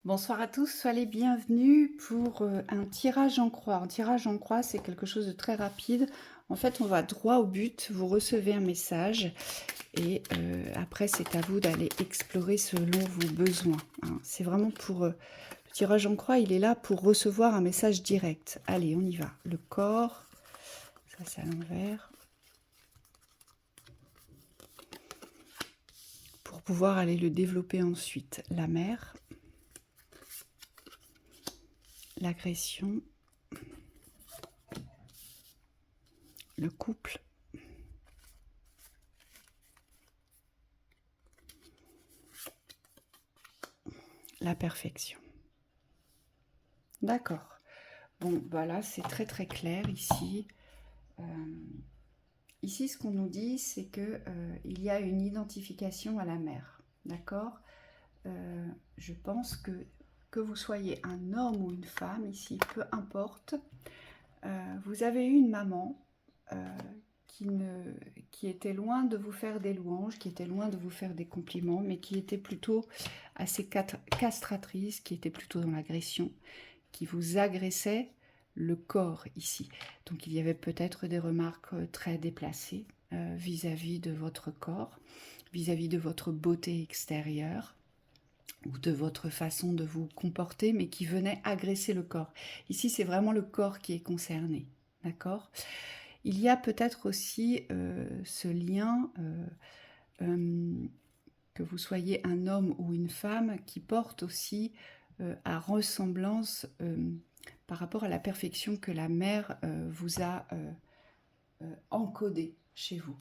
Bonsoir à tous, soyez les bienvenus pour un tirage en croix. Un tirage en croix, c'est quelque chose de très rapide. En fait, on va droit au but. Vous recevez un message et après, c'est à vous d'aller explorer selon vos besoins, hein. C'est vraiment pour le tirage en croix, il est là pour recevoir un message direct. Allez, on y va. Le corps, ça c'est à l'envers. Pour pouvoir aller le développer ensuite. La mère, l'agression, le couple, la perfection. D'accord. Bon, voilà, c'est très très clair ici. Euh, Ici, ce qu'on nous dit, c'est que il y a une identification à la mère. D'accord. Je pense que vous soyez un homme ou une femme, ici, peu importe, vous avez eu une maman euh, qui était loin de vous faire des louanges, qui était loin de vous faire des compliments, mais qui était plutôt assez castratrice, qui était plutôt dans l'agression, qui vous agressait le corps ici. Donc il y avait peut-être des remarques très déplacées vis-à-vis de votre corps, vis-à-vis de votre beauté extérieure ou de votre façon de vous comporter, mais qui venaient agresser le corps. Ici, c'est vraiment le corps qui est concerné, d'accord? Il y a peut-être aussi ce lien, que vous soyez un homme ou une femme, qui porte aussi à ressemblance par rapport à la perfection que la mère vous a encodée chez vous.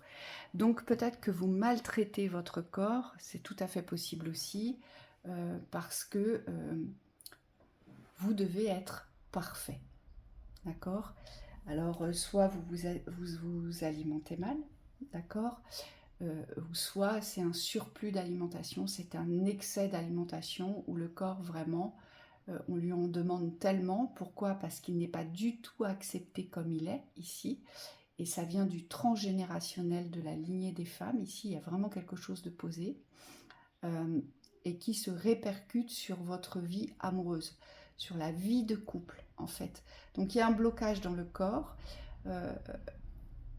Donc peut-être que vous maltraitez votre corps, c'est tout à fait possible aussi, parce que vous devez être parfait, d'accord? Alors soit vous alimentez mal, d'accord? Ou soit c'est un surplus d'alimentation, c'est un excès d'alimentation où le corps vraiment, on lui en demande tellement. Pourquoi? Parce qu'il n'est pas du tout accepté comme il est ici. Et ça vient du transgénérationnel de la lignée des femmes. Ici, il y a vraiment quelque chose de posé euh, et qui se répercute sur votre vie amoureuse, sur la vie de couple en fait. Donc il y a un blocage dans le corps. Euh,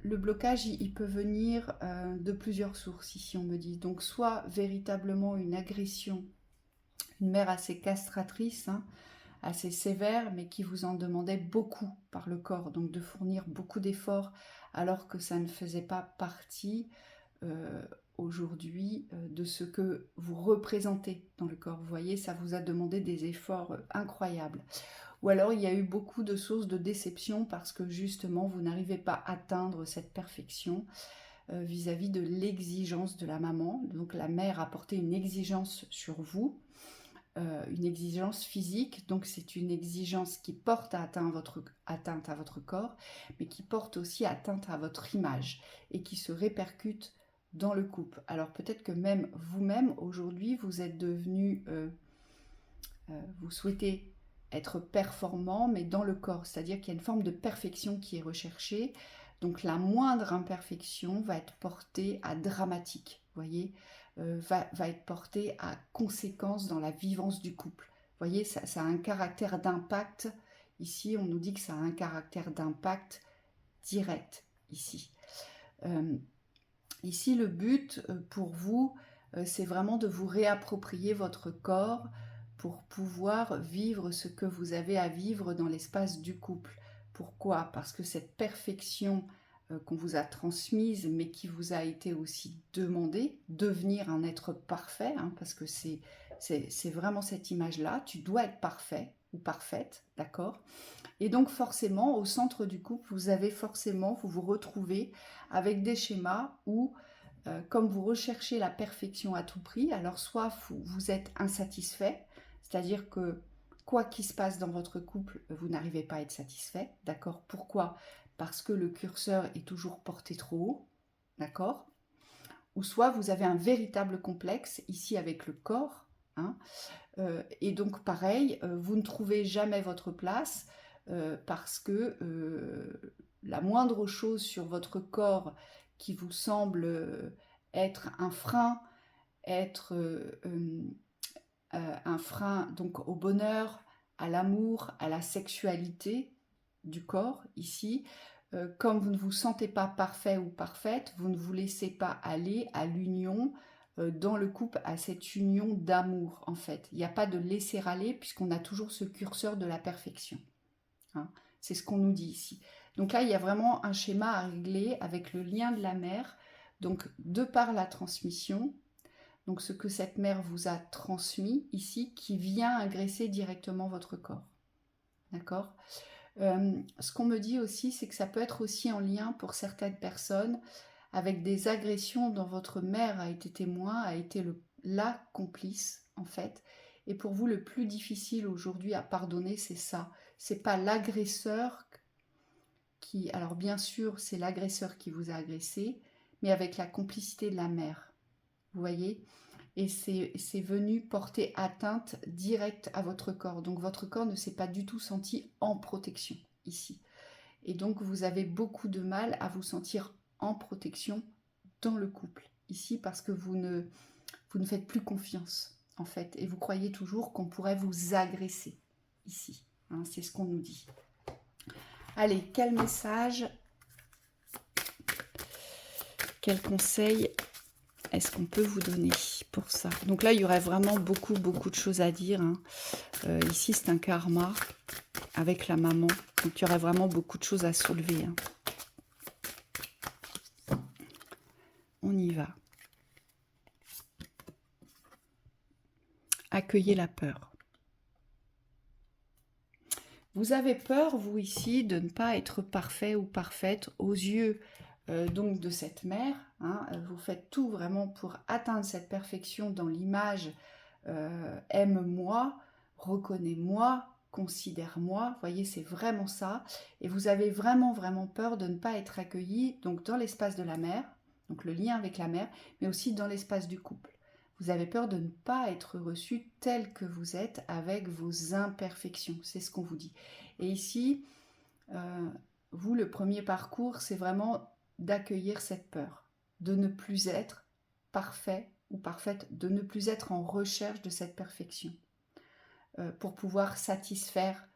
le blocage, il peut venir de plusieurs sources, ici on me dit. Donc soit véritablement une agression, une mère assez castratrice, hein, assez sévère, mais qui vous en demandait beaucoup par le corps, donc de fournir beaucoup d'efforts alors que ça ne faisait pas partie euh, aujourd'hui de ce que vous représentez dans le corps. Vous voyez, ça vous a demandé des efforts incroyables. Ou alors il y a eu beaucoup de sources de déception parce que justement vous n'arrivez pas à atteindre cette perfection vis-à-vis de l'exigence de la maman. Donc la mère a porté une exigence sur vous, une exigence physique, donc c'est une exigence qui porte atteinte à votre corps, mais qui porte aussi atteinte à votre image et qui se répercute dans le couple. Alors peut-être que même vous-même, aujourd'hui, vous êtes devenu, vous souhaitez être performant, mais dans le corps, c'est-à-dire qu'il y a une forme de perfection qui est recherchée. Donc la moindre imperfection va être portée à dramatique, vous voyez, va être portée à conséquence dans la vivance du couple. Vous voyez, ça a un caractère d'impact. Ici, on nous dit que ça a un caractère d'impact direct, ici. Euh, Ici, le but pour vous, c'est vraiment de vous réapproprier votre corps pour pouvoir vivre ce que vous avez à vivre dans l'espace du couple. Pourquoi? Parce que cette perfection qu'on vous a transmise, mais qui vous a été aussi demandée, devenir un être parfait, hein, parce que c'est vraiment cette image-là, tu dois être parfait ou parfaite, d'accord? Et donc forcément, au centre du couple, vous vous retrouvez avec des schémas où, comme vous recherchez la perfection à tout prix, alors soit vous êtes insatisfait, c'est-à-dire que quoi qu'il se passe dans votre couple, vous n'arrivez pas à être satisfait, d'accord? Pourquoi? Parce que le curseur est toujours porté trop haut, d'accord? Ou soit vous avez un véritable complexe, ici avec le corps, hein, et donc pareil, vous ne trouvez jamais votre place parce que la moindre chose sur votre corps qui vous semble être un frein, être un frein donc au bonheur, à l'amour, à la sexualité du corps ici. Comme vous ne vous sentez pas parfait ou parfaite, vous ne vous laissez pas aller à l'union dans le couple, à cette union d'amour en fait. Il n'y a pas de laisser aller puisqu'on a toujours ce curseur de la perfection. Hein. C'est ce qu'on nous dit ici. Donc là, il y a vraiment un schéma à régler avec le lien de la mère. Donc de par la transmission, donc ce que cette mère vous a transmis ici, qui vient agresser directement votre corps. D'accord ? Ce qu'on me dit aussi, c'est que ça peut être aussi en lien pour certaines personnes avec des agressions dont votre mère a été témoin, a été la complice en fait. Et pour vous, le plus difficile aujourd'hui à pardonner, c'est ça. C'est pas l'agresseur qui... Alors bien sûr, c'est l'agresseur qui vous a agressé, mais avec la complicité de la mère. Vous voyez ? Et c'est venu porter atteinte directe à votre corps. Donc votre corps ne s'est pas du tout senti en protection ici. Et donc vous avez beaucoup de mal à vous sentir en protection dans le couple ici parce que vous ne faites plus confiance en fait. Et vous croyez toujours qu'on pourrait vous agresser ici. Hein, c'est ce qu'on nous dit. Allez, quel message, quel conseil est-ce qu'on peut vous donner pour ça? Donc là, il y aurait vraiment beaucoup de choses à dire. Hein. Ici, c'est un karma avec la maman. Donc il y aurait vraiment beaucoup de choses à soulever. Hein. On y va. Accueillez la peur. Vous avez peur, vous ici, de ne pas être parfait ou parfaite aux yeux donc de cette mère. Hein. Vous faites tout vraiment pour atteindre cette perfection dans l'image aime-moi, reconnais-moi, considère-moi. Vous voyez, c'est vraiment ça. Et vous avez vraiment peur de ne pas être accueilli donc dans l'espace de la mère, donc le lien avec la mère, mais aussi dans l'espace du couple. Vous avez peur de ne pas être reçu tel que vous êtes avec vos imperfections. C'est ce qu'on vous dit. Et ici, vous, le premier parcours, c'est vraiment d'accueillir cette peur, de ne plus être parfait ou parfaite, de ne plus être en recherche de cette perfection pour pouvoir satisfaire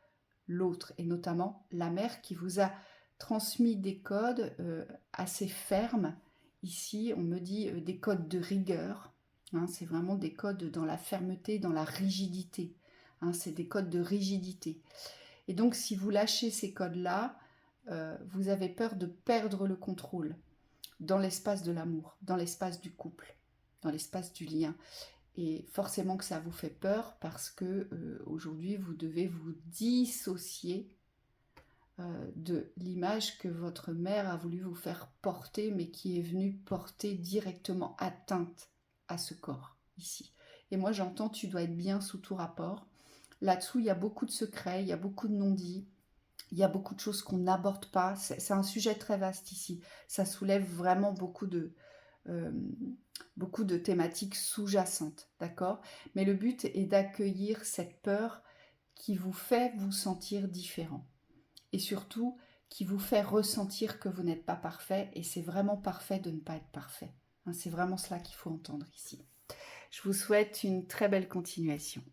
l'autre, et notamment la mère qui vous a transmis des codes assez fermes. Ici, on me dit des codes de rigueur. Hein, c'est vraiment des codes dans la fermeté, dans la rigidité. Hein, c'est des codes de rigidité. Et donc, si vous lâchez ces codes-là, vous avez peur de perdre le contrôle dans l'espace de l'amour, dans l'espace du couple, dans l'espace du lien. Et forcément que ça vous fait peur parce que aujourd'hui, vous devez vous dissocier de l'image que votre mère a voulu vous faire porter, mais qui est venue porter directement atteinte à ce corps, ici. Et moi, j'entends, tu dois être bien sous tout rapport. Là-dessous, il y a beaucoup de secrets, il y a beaucoup de non-dits, il y a beaucoup de choses qu'on n'aborde pas. C'est un sujet très vaste ici. Ça soulève vraiment beaucoup de thématiques sous-jacentes, d'accord? Mais le but est d'accueillir cette peur qui vous fait vous sentir différent. Et surtout, qui vous fait ressentir que vous n'êtes pas parfait. Et c'est vraiment parfait de ne pas être parfait. Hein, c'est vraiment cela qu'il faut entendre ici. Je vous souhaite une très belle continuation.